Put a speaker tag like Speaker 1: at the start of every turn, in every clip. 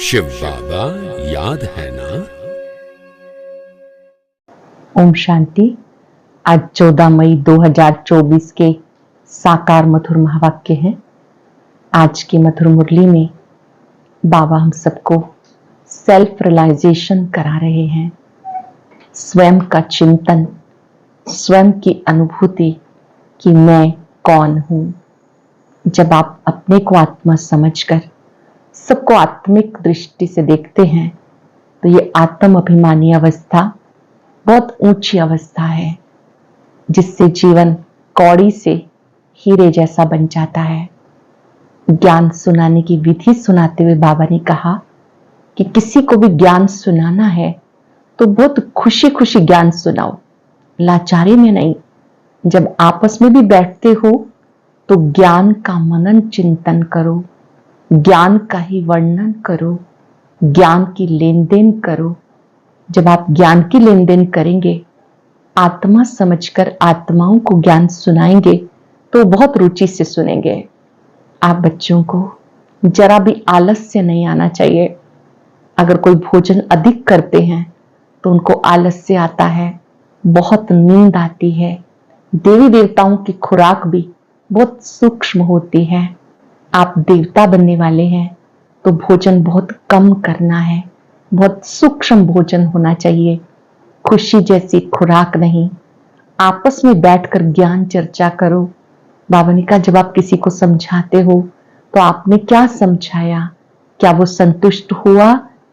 Speaker 1: शिव बाबा याद है ना।
Speaker 2: ओम शांति। आज 14 मई 2024 के साकार मधुर महावाक्य हैं। आज की मधुर मुरली में बाबा हम सबको सेल्फ रियलाइजेशन करा रहे हैं, स्वयं का चिंतन, स्वयं की अनुभूति कि मैं कौन हूं। जब आप अपने को आत्मा समझकर सबको आत्मिक दृष्टि से देखते हैं तो ये आत्म अभिमानी अवस्था बहुत ऊंची अवस्था है, जिससे जीवन कौड़ी से हीरे जैसा बन जाता है। ज्ञान सुनाने की विधि सुनाते हुए बाबा ने कहा कि किसी को भी ज्ञान सुनाना है तो बहुत खुशी खुशी ज्ञान सुनाओ, लाचारी में नहीं। जब आपस में भी बैठते हो तो ज्ञान का मनन चिंतन करो, ज्ञान का ही वर्णन करो, ज्ञान की लेन देन करो। जब आप ज्ञान की लेन देन करेंगे, आत्मा समझकर आत्माओं को ज्ञान सुनाएंगे तो बहुत रुचि से सुनेंगे। आप बच्चों को जरा भी आलस्य नहीं आना चाहिए। अगर कोई भोजन अधिक करते हैं तो उनको आलस्य आता है, बहुत नींद आती है। देवी देवताओं की खुराक भी बहुत सूक्ष्म होती है। आप देवता बनने वाले हैं तो भोजन बहुत कम करना है, बहुत सूक्ष्म भोजन होना चाहिए। खुशी जैसी खुराक नहीं। आपस में बैठकर ज्ञान चर्चा करो। बाबा ने कहा जब आप किसी को समझाते हो तो आपने क्या समझाया, क्या वो संतुष्ट हुआ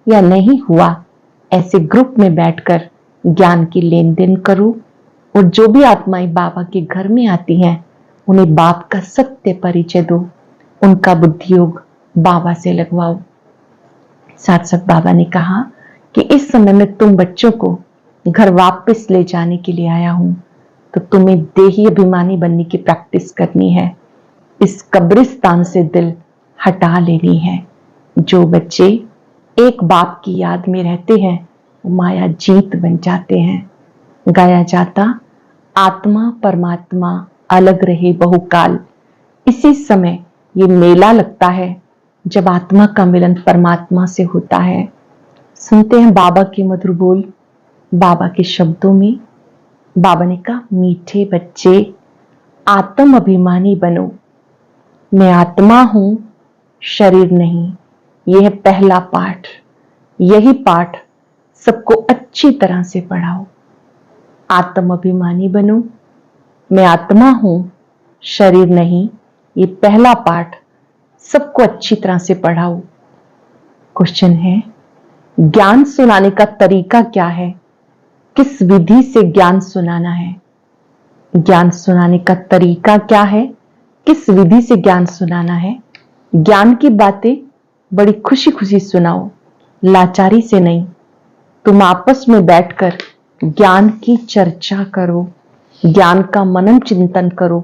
Speaker 2: या नहीं हुआ, ऐसे ग्रुप में बैठकर ज्ञान की लेन देन करो। और जो भी आत्माएं बाबा के घर में आती हैं उन्हें बाप का सत्य परिचय दो, उनका बुद्धि योग बाबा से लगवाओ। साथ साथ बाबा ने कहा कि इस समय में तुम बच्चों को घर वापस ले जाने के लिए आया हूं, तो तुम्हें देही अभिमानी बनने की प्रैक्टिस करनी है। इस कब्रिस्तान से दिल हटा लेनी है। जो बच्चे एक बाप की याद में रहते हैं वो माया जीत बन जाते हैं। गाया जाता आत्मा परमात्मा अलग रहे बहुकाल। इसी समय ये मेला लगता है जब आत्मा का मिलन परमात्मा से होता है। सुनते हैं बाबा के मधुर बोल, बाबा के शब्दों में। बाबा ने कहा मीठे बच्चे आत्म अभिमानी बनो। मैं आत्मा हूं, शरीर नहीं। यह है पहला पाठ। यही पाठ सबको अच्छी तरह से पढ़ाओ। आत्म अभिमानी बनो। मैं आत्मा हूं, शरीर नहीं। ये पहला पाठ सबको अच्छी तरह से पढ़ाओ। क्वेश्चन है, ज्ञान सुनाने का तरीका क्या है? किस विधि से ज्ञान सुनाना है? ज्ञान सुनाने का तरीका क्या है? किस विधि से ज्ञान सुनाना है? ज्ञान की बातें बड़ी खुशी खुशी सुनाओ, लाचारी से नहीं। तुम आपस में बैठकर ज्ञान की चर्चा करो, ज्ञान का मनन चिंतन करो,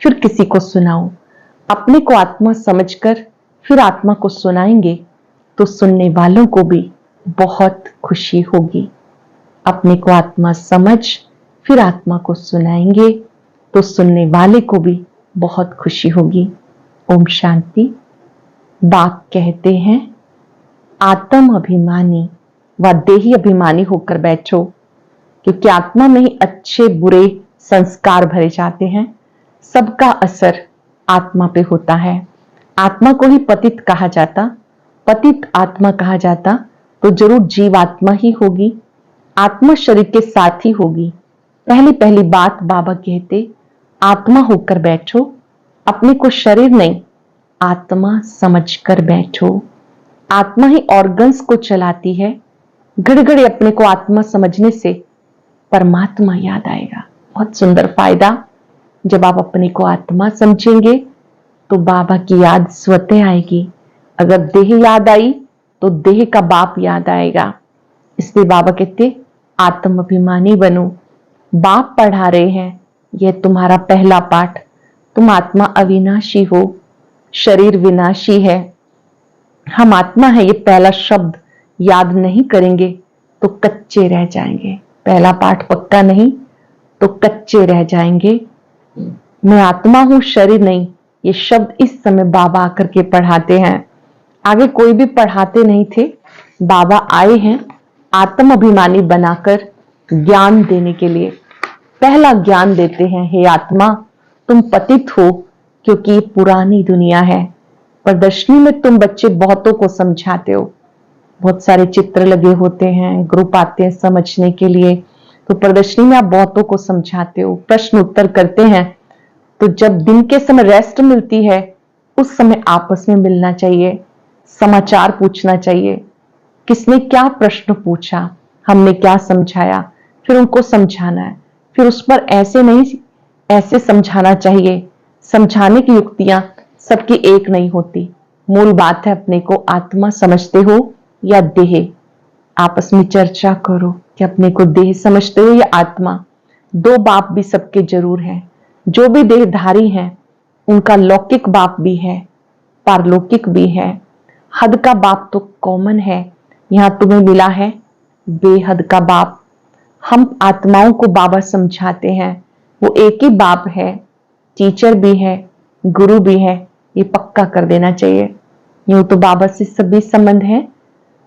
Speaker 2: फिर किसी को सुनाओ। अपने को आत्मा समझकर फिर आत्मा को सुनाएंगे तो सुनने वालों को भी बहुत खुशी होगी। अपने को आत्मा समझ फिर आत्मा को सुनाएंगे तो सुनने वाले को भी बहुत खुशी होगी। ओम शांति। बाप कहते हैं आत्म अभिमानी व देही अभिमानी होकर बैठो, क्योंकि आत्मा में ही अच्छे बुरे संस्कार भरे जाते हैं। सबका असर आत्मा पे होता है। आत्मा को ही पतित कहा जाता, पतित आत्मा कहा जाता तो जरूर जीव आत्मा ही होगी। आत्मा शरीर के साथ ही होगी। पहली पहली बात बाबा कहते आत्मा होकर बैठो, अपने को शरीर नहीं आत्मा समझकर बैठो। आत्मा ही ऑर्गन्स को चलाती है। घड़ी घड़ी अपने को आत्मा समझने से परमात्मा याद आएगा। बहुत सुंदर फायदा। जब आप अपने को आत्मा समझेंगे तो बाबा की याद स्वतः आएगी। अगर देह याद आई तो देह का बाप याद आएगा। इसलिए बाबा कहते आत्म अभिमानी बनो। बाप पढ़ा रहे हैं यह तुम्हारा पहला पाठ। तुम आत्मा अविनाशी हो, शरीर विनाशी है। हम आत्मा है ये पहला शब्द याद नहीं करेंगे तो कच्चे रह जाएंगे। पहला पाठ पक्का नहीं तो कच्चे रह जाएंगे। मैं आत्मा हूं, शरीर नहीं, ये शब्द इस समय बाबा आकर के पढ़ाते हैं। आगे कोई भी पढ़ाते नहीं थे। बाबा आए हैं आत्म अभिमानी बनाकर ज्ञान देने के लिए। पहला ज्ञान देते हैं, हे आत्मा तुम पतित हो क्योंकि ये पुरानी दुनिया है। प्रदर्शनी में तुम बच्चे बहुतों को समझाते हो, बहुत सारे चित्र लगे होते हैं, ग्रुप आते हैं समझने के लिए, तो प्रदर्शनी में आप बहुतों को समझाते हो, प्रश्न उत्तर करते हैं। तो जब दिन के समय रेस्ट मिलती है उस समय आपस में मिलना चाहिए, समाचार पूछना चाहिए, किसने क्या प्रश्न पूछा, हमने क्या समझाया, फिर उनको समझाना है। फिर उस पर ऐसे नहीं ऐसे समझाना चाहिए। समझाने की युक्तियां सबकी एक नहीं होती। मूल बात है अपने को आत्मा समझते हो या देह। आपस में चर्चा करो कि अपने को देह समझते हो या आत्मा। दो बाप भी सबके जरूर है। जो भी देहधारी हैं उनका लौकिक बाप भी है, पारलौकिक भी है। हद का बाप तो कॉमन है, यहां तुम्हें मिला है बेहद का बाप। हम आत्माओं को बाबा समझाते हैं, वो एक ही बाप है, टीचर भी है, गुरु भी है, ये पक्का कर देना चाहिए। यूं तो बाबा से सभी संबंध है,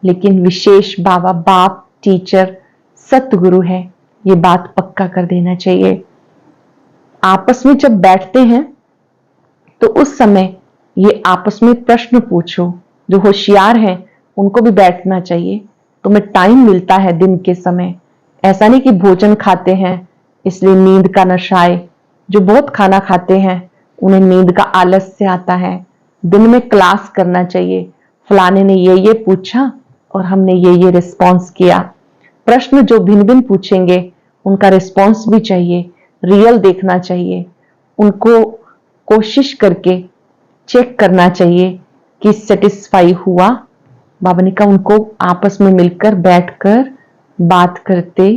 Speaker 2: लेकिन विशेष बाबा बाप, टीचर, सतगुरु है, ये बात पक्का कर देना चाहिए। आपस में जब बैठते हैं तो उस समय ये आपस में प्रश्न पूछो। जो होशियार हैं उनको भी बैठना चाहिए। तुम्हें टाइम मिलता है दिन के समय, ऐसा नहीं कि भोजन खाते हैं इसलिए नींद का नशा आए। जो बहुत खाना खाते हैं उन्हें नींद का आलस्य आता है। दिन में क्लास करना चाहिए, फलाने ने ये पूछा और हमने ये रिस्पॉन्स किया। प्रश्न जो भिन्न भिन्न पूछेंगे उनका रिस्पॉन्स भी चाहिए, रियल देखना चाहिए, उनको कोशिश करके चेक करना चाहिए कि सेटिस्फाई हुआ। बाबा ने कहा उनको आपस में मिलकर बैठकर बात करते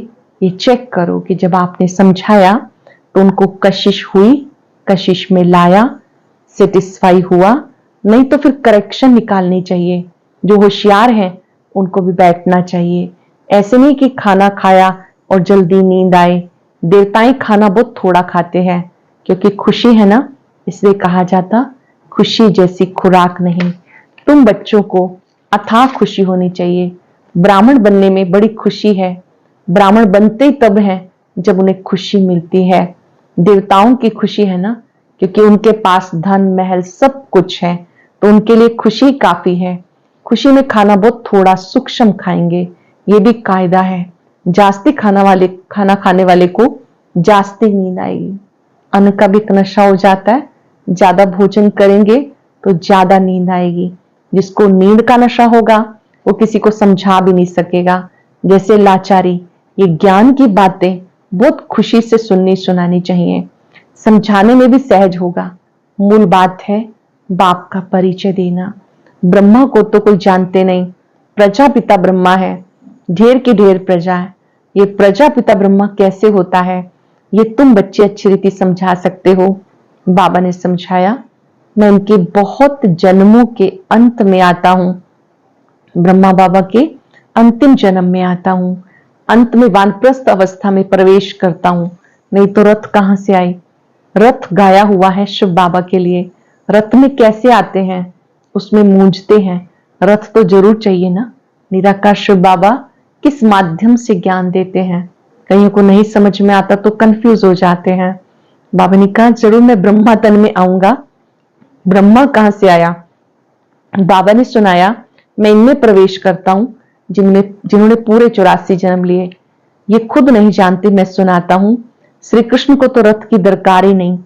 Speaker 2: ये चेक करो कि जब आपने समझाया तो उनको कशिश हुई, कशिश में लाया, सेटिस्फाई हुआ, नहीं तो फिर करेक्शन निकालनी चाहिए। जो होशियार हैं उनको भी बैठना चाहिए। ऐसे नहीं कि खाना खाया और जल्दी नींद आए। देवताएं खाना बहुत थोड़ा खाते हैं क्योंकि खुशी है ना, इसलिए कहा जाता खुशी जैसी खुराक नहीं। तुम बच्चों को अथाह खुशी होनी चाहिए। ब्राह्मण बनने में बड़ी खुशी है। ब्राह्मण बनते ही तब है जब उन्हें खुशी मिलती है। देवताओं की खुशी है ना, क्योंकि उनके पास धन महल सब कुछ है, तो उनके लिए खुशी काफी है। खुशी में खाना बहुत थोड़ा सूक्ष्म खाएंगे, ये भी कायदा है। जास्ती खाना खाने वाले को जास्ती नींद आएगी। अन्न का भी नशा हो जाता है, ज्यादा भोजन करेंगे तो ज्यादा नींद आएगी। जिसको नींद का नशा होगा वो किसी को समझा भी नहीं सकेगा। जैसे लाचारी, ये ज्ञान की बातें बहुत खुशी से सुनानी चाहिए, समझाने में भी सहज होगा। मूल बात है बाप का परिचय देना। ब्रह्मा को तो कोई जानते नहीं, प्रजापिता ब्रह्मा है, ढेर की ढेर प्रजा है। ये प्रजापिता ब्रह्मा कैसे होता है ये तुम बच्चे अच्छी रीति समझा सकते हो। बाबा ने समझाया, मैं इनके बहुत जन्मों के अंत में आता हूं, ब्रह्मा बाबा के अंतिम जन्म में आता हूं, अंत में वानप्रस्थ अवस्था में प्रवेश करता हूं, नहीं तो रथ कहां से आई। रथ गाया हुआ है शिव बाबा के लिए। रथ में कैसे आते हैं, उसमें मूंझते हैं, रथ तो जरूर चाहिए ना। निराकार शिव बाबा किस माध्यम से ज्ञान देते हैं, कईयों को नहीं समझ में आता तो कंफ्यूज हो जाते हैं। बाबा ने कहा जरूर मैं ब्रह्मा तन में आऊंगा। ब्रह्मा कहां से आया, बाबा ने सुनाया, मैं इनमें प्रवेश करता हूं जिन्होंने पूरे 84 जन्म लिए। ये खुद नहीं जानते, मैं सुनाता हूं। श्री कृष्ण को तो रथ की दरकार ही नहीं।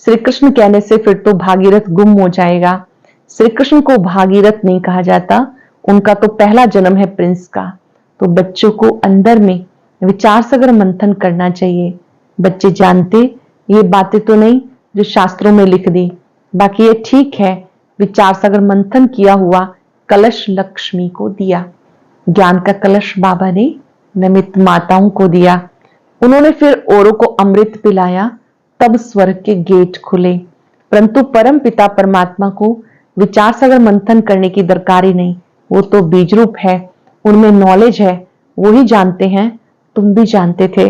Speaker 2: श्री कृष्ण कहने से फिर तो भागीरथ गुम हो जाएगा। श्री कृष्ण को भागीरथ नहीं कहा जाता, उनका तो पहला जन्म है प्रिंस का। तो बच्चों को अंदर में विचार सागर मंथन करना चाहिए। बच्चे जानते ये बातें तो नहीं जो शास्त्रों में लिख दी, बाकी ये ठीक है। विचार सागर मंथन किया हुआ कलश लक्ष्मी को दिया, ज्ञान का कलश बाबा ने नमित माताओं को दिया, उन्होंने फिर औरों को अमृत पिलाया, तब स्वर्ग के गेट खुले। परंतु परम पिता परमात्मा को विचार सागर मंथन करने की दरकार ही नहीं, वो तो बीज रूप है, उनमें नॉलेज है, वो ही जानते हैं, तुम भी जानते थे।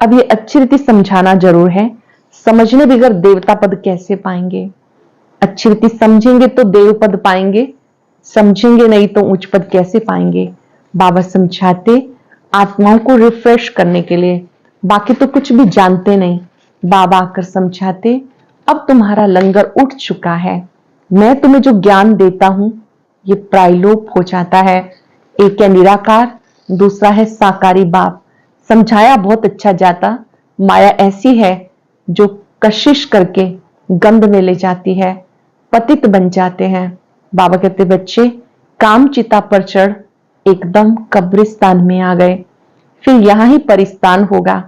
Speaker 2: अब ये अच्छी रीति समझाना जरूर है। समझने बगैर देवता पद कैसे पाएंगे, अच्छी रीति समझेंगे तो देव पद पाएंगे, समझेंगे नहीं तो उच्च पद कैसे पाएंगे। बाबा समझाते आत्माओं को रिफ्रेश करने के लिए, बाकी तो कुछ भी जानते नहीं। बाबा आकर समझाते अब तुम्हारा लंगर उठ चुका है, मैं तुम्हें जो ज्ञान देता हूं ये प्रायलोप हो जाता है। एक है निराकार, दूसरा है साकारी बाप। समझाया बहुत अच्छा जाता। माया ऐसी है जो कशिश करके गंध में ले जाती है, पतित बन जाते हैं। बाबा कहते बच्चे काम चिता पर चढ़ एकदम कब्रिस्तान में आ गए, फिर यहां ही परिस्तान होगा।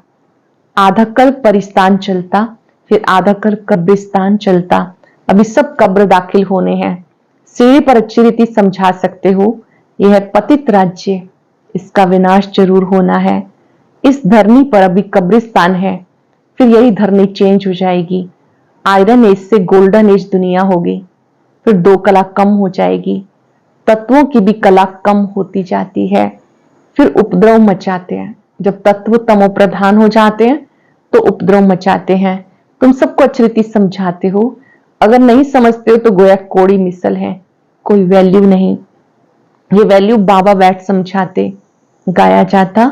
Speaker 2: आधा कल परिस्तान चलता, फिर आधा कल कब्रिस्तान चलता। अभी सब कब्र दाखिल होने हैं। सीढ़ी पर अच्छी रीति समझा सकते हो, यह है पतित राज्य, इसका विनाश जरूर होना है। इस धरनी पर अभी कब्रिस्तान है, फिर यही धरनी चेंज हो जाएगी। आयरन एज से गोल्डन एज दुनिया होगी, फिर 2 कला कम हो जाएगी। तत्वों की भी कला कम होती जाती है, फिर उपद्रव मचाते हैं। जब तत्व तमो प्रधान हो जाते हैं तो उपद्रव मचाते हैं। तुम सबको अच्छी रीति समझाते हो, अगर नहीं समझते हो तो गोया कोड़ी मिसल है, कोई वैल्यू नहीं। ये वैल्यू बाबा बैठ समझाते। गाया जाता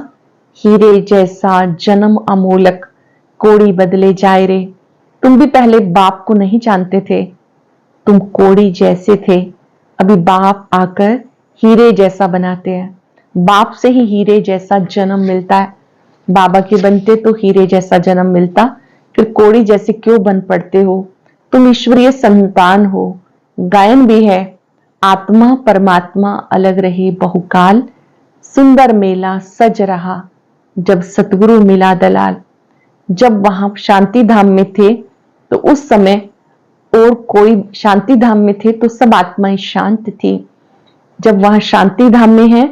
Speaker 2: हीरे जैसा जन्म अमोलक, कोड़ी बदले जाए रे। तुम भी पहले बाप को नहीं जानते थे, तुम कोड़ी जैसे थे। अभी बाप आकर हीरे जैसा बनाते हैं। बाप से ही हीरे जैसा जन्म मिलता है। बाबा के बनते तो हीरे जैसा जन्म मिलता, फिर कोड़ी जैसे क्यों बन पड़ते हो। तुम ईश्वरीय संतान हो। गायन भी है, आत्मा परमात्मा अलग रहे बहुकाल, सुंदर मेला सज रहा जब सतगुरु मिला दलाल। जब वहां शांति धाम में थे तो उस समय और कोई शांति धाम में थे तो सब आत्माएं शांत थी। जब वहां शांति धाम में है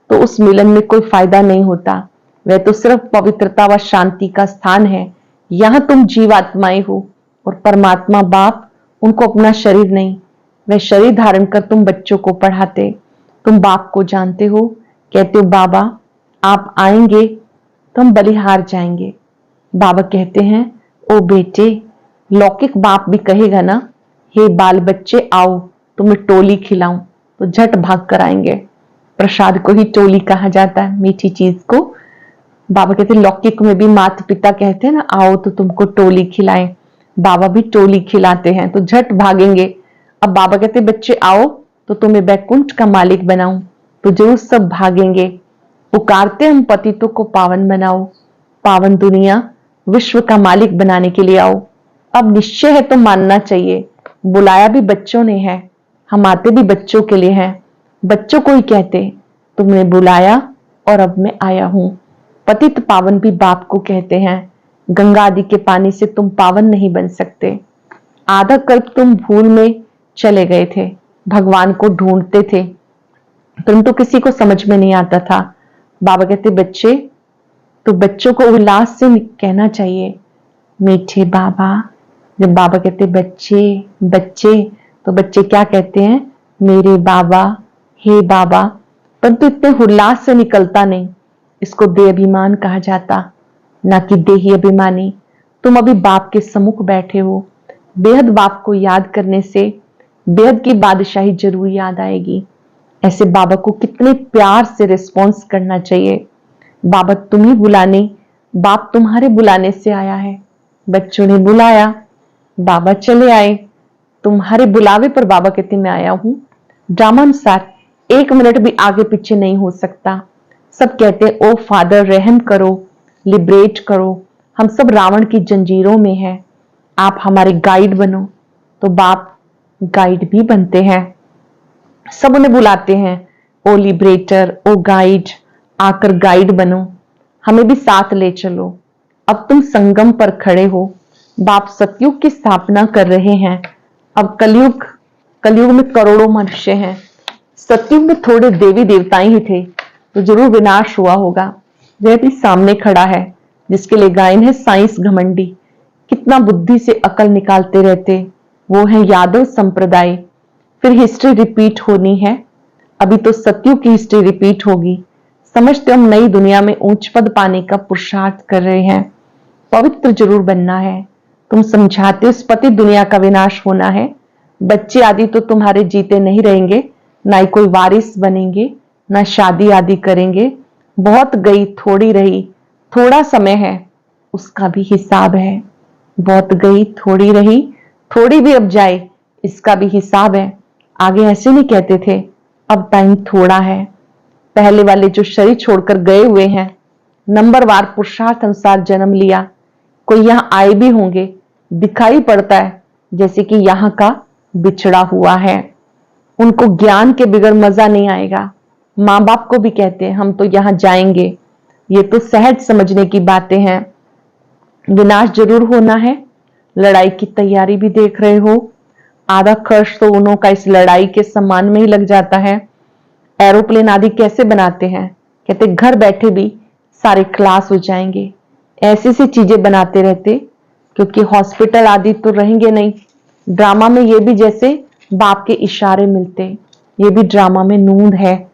Speaker 2: तो उस मिलन में कोई फायदा नहीं होता, वह तो सिर्फ पवित्रता व शांति का स्थान है। यहां तुम जीवात्माएं हो और परमात्मा बाप उनको अपना शरीर नहीं, वह शरीर धारण कर तुम बच्चों को पढ़ाते। तुम बाप को जानते हो, कहते हो बाबा आप आएंगे तो हम बलिहार जाएंगे। बाबा कहते हैं ओ बेटे, लौकिक बाप भी कहेगा ना, हे बाल बच्चे आओ तुम्हें टोली खिलाऊं, तो झट भाग कर आएंगे। प्रसाद को ही टोली कहा जाता है, मीठी चीज को। बाबा कहते हैं लौकिक में भी माता पिता कहते हैं ना आओ तो तुमको टोली खिलाएं, बाबा भी टोली खिलाते हैं तो झट भागेंगे। अब बाबा कहते बच्चे आओ तो तुम्हें बैकुंठ का मालिक बनाऊं, तो जरूर सब भागेंगे। पुकारते हम पतितों को पावन बनाओ, पावन दुनिया विश्व का मालिक बनाने के लिए आओ। अब निश्चय है तो मानना चाहिए, बुलाया भी बच्चों ने है, हम आते भी बच्चों के लिए हैं। बच्चों को ही कहते तुमने बुलाया और अब मैं आया हूं। पतित पावन भी बाप को कहते हैं। गंगा आदि के पानी से तुम पावन नहीं बन सकते। आधा कल्प तुम भूल में चले गए थे, भगवान को ढूंढते थे, परंतु किसी को समझ में नहीं आता था। बाबा कहते बच्चे, तो बच्चों को उल्लास से कहना चाहिए मीठे बाबा। जब बाबा कहते बच्चे बच्चे तो बच्चे क्या कहते हैं, मेरे बाबा, हे बाबा, परंतु इतने उल्लास से निकलता नहीं। इसको देह अभिमान कहा जाता, ना कि देही अभिमानी। तुम अभी बाप के सम्मुख बैठे हो, बेहद बाप को याद करने से बेहद की बादशाही जरूर याद आएगी। ऐसे बाबा को कितने प्यार से रिस्पॉन्स करना चाहिए। बाबा तुम्हें बुलाने, बाप तुम्हारे बुलाने से आया है। बच्चों ने बुलाया, बाबा चले आए। तुम्हारे बुलावे पर बाबा कहते मैं आया हूं। ड्रामानुसार 1 मिनट भी आगे पीछे नहीं हो सकता। सब कहते ओ फादर रहम करो, लिबरेट करो, हम सब रावण की जंजीरों में हैं, आप हमारे गाइड बनो। तो बाप गाइड भी बनते हैं। सब उन्हें बुलाते हैं ओ लिबरेटर, ओ गाइड, आकर गाइड बनो, हमें भी साथ ले चलो। अब तुम संगम पर खड़े हो, बाप सतयुग की स्थापना कर रहे हैं। अब कलयुग में करोड़ों मनुष्य हैं। सतयुग में थोड़े देवी देवताएं ही थे तो जरूर विनाश हुआ होगा। वह भी सामने खड़ा है जिसके लिए गायन है साइंस घमंडी, कितना बुद्धि से अकल निकालते रहते। वो है यादव संप्रदाय। फिर हिस्ट्री रिपीट होनी है। अभी तो सतयुग की हिस्ट्री रिपीट होगी। समझते हम नई दुनिया में ऊंच पद पाने का पुरुषार्थ कर रहे हैं। पवित्र जरूर बनना है। तुम समझाते उस पति दुनिया का विनाश होना है। बच्चे आदि तो तुम्हारे जीते नहीं रहेंगे, ना ही कोई वारिस बनेंगे, ना शादी आदि करेंगे। बहुत गई थोड़ी रही, थोड़ा समय है उसका भी हिसाब है। बहुत गई थोड़ी रही, थोड़ी भी अब जाए इसका भी हिसाब है। आगे ऐसे नहीं कहते थे, अब टाइम थोड़ा है। पहले वाले जो शरीर छोड़कर गए हुए हैं, नंबरवार पुरुषार्थ अनुसार जन्म लिया, कोई यहां आए भी होंगे, दिखाई पड़ता है जैसे कि यहां का बिछड़ा हुआ है। उनको ज्ञान के बिगड़ मजा नहीं आएगा। माँ बाप को भी कहते हैं हम तो यहां जाएंगे, ये तो सहज समझने की बातें हैं। विनाश जरूर होना है, लड़ाई की तैयारी भी देख रहे हो। आधा खर्च तो उन्हों का इस लड़ाई के सम्मान में ही लग जाता है। एरोप्लेन आदि कैसे बनाते हैं, कहते घर बैठे भी सारे क्लास हो जाएंगे। ऐसी सी चीजें बनाते रहते, क्योंकि हॉस्पिटल आदि तो रहेंगे नहीं। ड्रामा में ये भी जैसे बाप के इशारे मिलते, ये भी ड्रामा में नूंद है।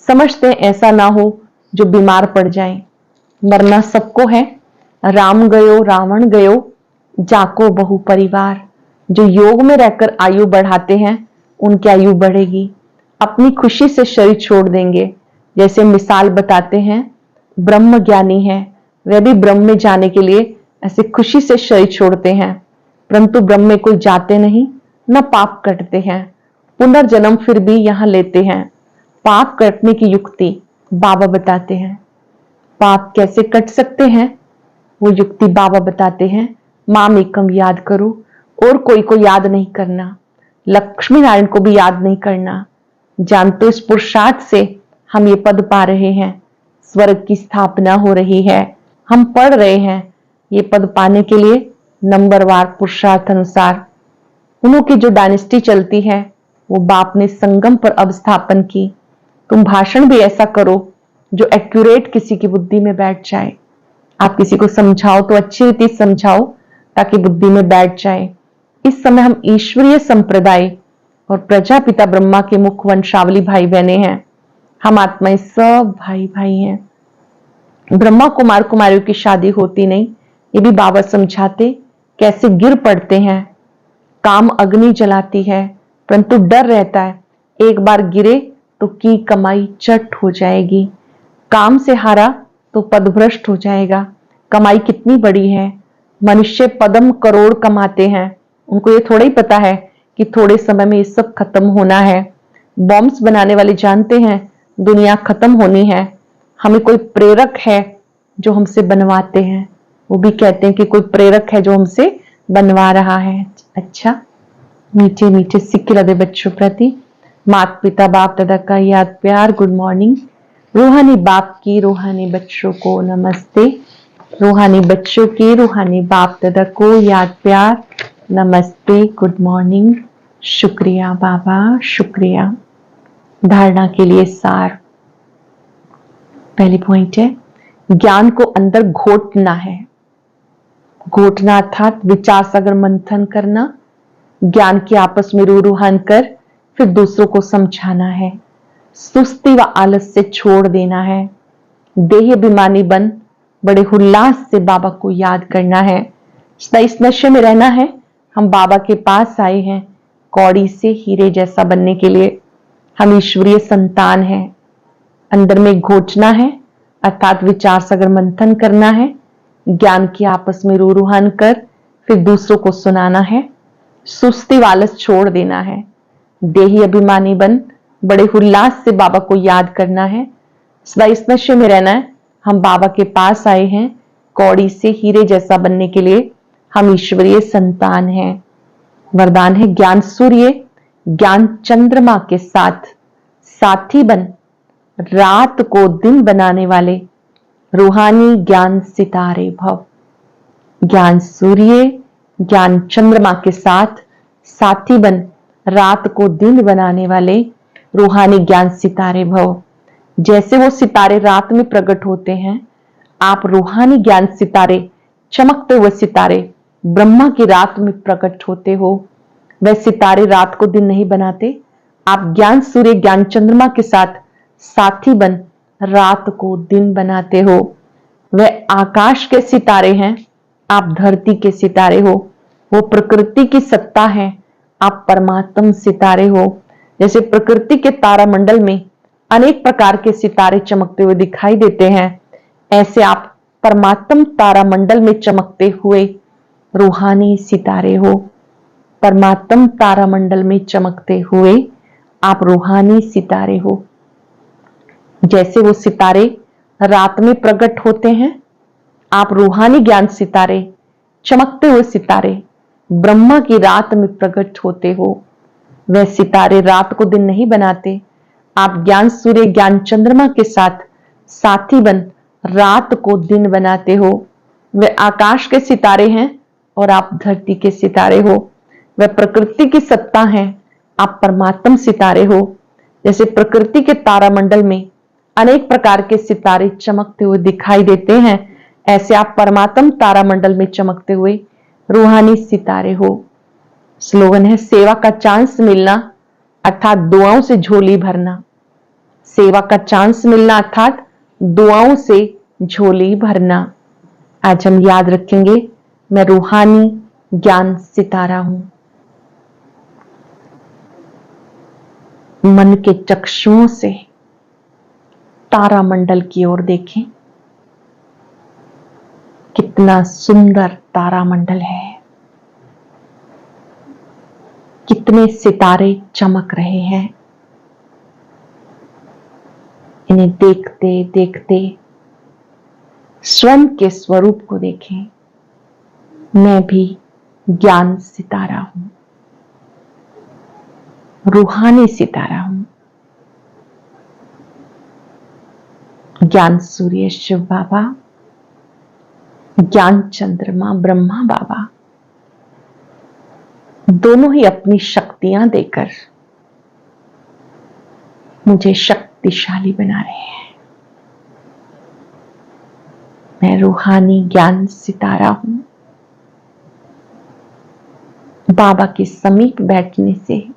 Speaker 2: समझते हैं ऐसा ना हो जो बीमार पड़ जाए। मरना सबको है, राम गयो रावण गयो, जाको बहु परिवार। जो योग में रहकर आयु बढ़ाते हैं उनकी आयु बढ़ेगी। अपनी खुशी से शरीर छोड़ देंगे। जैसे मिसाल बताते हैं, ब्रह्म ज्ञानी है, वे भी ब्रह्म में जाने के लिए ऐसे खुशी से शरीर छोड़ते हैं, परंतु ब्रह्म में कोई जाते नहीं, न पाप कटते हैं। पुनर्जन्म फिर भी यहां लेते हैं। पाप कटने की युक्ति बाबा बताते हैं। पाप कैसे कट सकते हैं वो युक्ति बाबा बताते हैं। माम एकम याद करो, और कोई को याद नहीं करना, लक्ष्मी नारायण को भी याद नहीं करना। जानते इस पुरुषार्थ से हम ये पद पा रहे हैं, स्वर्ग की स्थापना हो रही है। हम पढ़ रहे हैं ये पद पाने के लिए नंबरवार पुरुषार्थ अनुसार। उन्हों की जो डायनेस्टी चलती है वो बाप ने संगम पर अब स्थापन की। तुम भाषण भी ऐसा करो जो एक्यूरेट किसी की बुद्धि में बैठ जाए। आप किसी को समझाओ तो अच्छी रीति समझाओ ताकि बुद्धि में बैठ जाए। इस समय हम ईश्वरीय संप्रदाय और प्रजापिता ब्रह्मा के मुख वंशावली भाई बहने हैं। हम आत्माएं सब भाई भाई हैं। ब्रह्मा कुमार कुमारियों की शादी होती नहीं, ये भी बाबा समझाते। कैसे गिर पड़ते हैं, काम अग्नि जलाती है, परंतु डर रहता है एक बार गिरे तो की कमाई चट हो जाएगी। काम से हारा तो पदभ्रष्ट हो जाएगा। कमाई कितनी बड़ी है, मनुष्य पदम करोड़ कमाते हैं, उनको ये थोड़ा ही पता है कि थोड़े समय में ये सब खत्म होना है। बॉम्ब्स बनाने वाले जानते हैं दुनिया खत्म होनी है। हमें कोई प्रेरक है जो हमसे बनवाते हैं, वो भी कहते हैं कि कोई प्रेरक है जो हमसे बनवा रहा है। अच्छा, मीठे मीठे सिक्के लदे बच्चों प्रति माता पिता बाप दादा का याद प्यार गुड मॉर्निंग। रूहानी बाप की रूहानी बच्चों को नमस्ते। रूहानी बच्चों के रूहानी बाप दादा को याद प्यार नमस्ते गुड मॉर्निंग। शुक्रिया बाबा, शुक्रिया। धारणा के लिए सार। पहली पॉइंट है, ज्ञान को अंदर घोटना है। घोटना अर्थात विचार सागर मंथन करना, ज्ञान की आपस में रूहान कर फिर दूसरों को समझाना है। सुस्ती व आलस से छोड़ देना है। देह अभिमानी बन बड़े उल्लास से बाबा को याद करना है। सदा इस नशे में रहना है। हम बाबा के पास आए हैं कौड़ी से हीरे जैसा बनने के लिए। हम ईश्वरीय संतान हैं। अंदर में घोचना है अर्थात विचार सागर मंथन करना है। ज्ञान की आपस में रूहान कर फिर दूसरों को सुनाना है। सुस्ती वालस छोड़ देना है। देही अभिमानी बन बड़े उल्लास से बाबा को याद करना है। सदा इस नशे में रहना है। हम बाबा के पास आए हैं कौड़ी से हीरे जैसा बनने के लिए। हम ईश्वरीय संतान हैं। वरदान है ज्ञान सूर्य ज्ञान चंद्रमा के साथ साथी बन रात को दिन बनाने वाले रूहानी ज्ञान सितारे भव। ज्ञान सूर्य ज्ञान चंद्रमा के साथ साथी बन रात को दिन बनाने वाले रूहानी ज्ञान सितारे भव। जैसे वो सितारे रात में प्रकट होते हैं, आप रूहानी ज्ञान सितारे चमकते हुए सितारे ब्रह्मा की रात में प्रकट होते हो। वह सितारे रात को दिन नहीं बनाते। आप ज्ञान सूर्य ज्ञान चंद्रमा के साथ साथी बन रात को दिन बनाते हो। वह आकाश के सितारे हैं, आप धरती के सितारे हो। वो प्रकृति की सत्ता है, आप परमात्म सितारे हो। जैसे प्रकृति के तारामंडल में अनेक प्रकार के सितारे चमकते हुए दिखाई देते हैं, ऐसे आप परमात्म तारामंडल में चमकते हुए रूहानी सितारे हो। परमात्म तारामंडल में चमकते हुए आप रूहानी सितारे हो। जैसे वो सितारे रात में प्रकट होते हैं, आप रूहानी ज्ञान सितारे, चमकते हुए सितारे ब्रह्मा की रात में प्रकट होते हो। वह सितारे रात को दिन नहीं बनाते, आप ज्ञान सूर्य ज्ञान चंद्रमा के साथ साथी बन रात को दिन बनाते हो। वे आकाश के सितारे हैं और आप धरती के सितारे हो। वह प्रकृति की सत्ता है, आप परमात्म सितारे हो। जैसे प्रकृति के तारामंडल में अनेक प्रकार के सितारे चमकते हुए दिखाई देते हैं, ऐसे आप परमात्म तारामंडल में चमकते हुए रूहानी सितारे हो। स्लोगन है, सेवा का चांस मिलना अर्थात दुआओं से झोली भरना। सेवा का चांस मिलना अर्थात दुआओं से झोली भरना। आज हम याद रखेंगे, मैं रूहानी ज्ञान सितारा हूं। मन के चक्षुओं से तारामंडल की ओर देखें, कितना सुंदर तारामंडल है, कितने सितारे चमक रहे हैं। इन्हें देखते देखते स्वयं के स्वरूप को देखें, मैं भी ज्ञान सितारा हूं, रूहानी सितारा हूं। ज्ञान सूर्य शिव बाबा, ज्ञान चंद्रमा ब्रह्मा बाबा दोनों ही अपनी शक्तियां देकर मुझे शक्तिशाली बना रहे हैं। मैं रूहानी ज्ञान सितारा हूं। बाबा के समीप बैठने से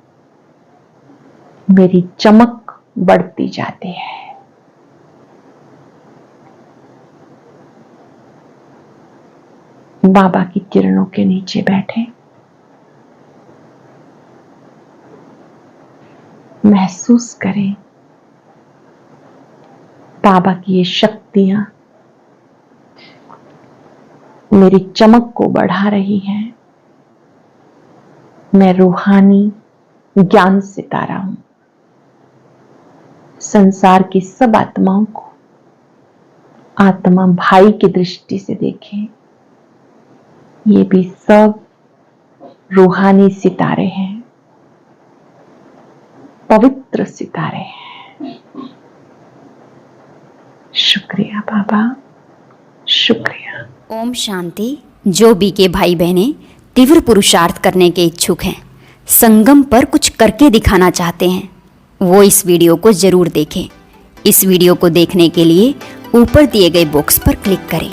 Speaker 2: मेरी चमक बढ़ती जाती है। बाबा की किरणों के नीचे बैठे, महसूस करें बाबा की ये शक्तियां मेरी चमक को बढ़ा रही हैं। मैं रूहानी ज्ञान सितारा हूं। संसार की सब आत्माओं को आत्मा भाई की दृष्टि से देखें, ये भी सब रूहानी सितारे हैं, पवित्र सितारे हैं। शुक्रिया बाबा, शुक्रिया।
Speaker 3: ओम शांति। जो भी के भाई बहनें तीव्र पुरुषार्थ करने के इच्छुक हैं, संगम पर कुछ करके दिखाना चाहते हैं, वो इस वीडियो को जरूर देखें। इस वीडियो को देखने के लिए ऊपर दिए गए बॉक्स पर क्लिक करें।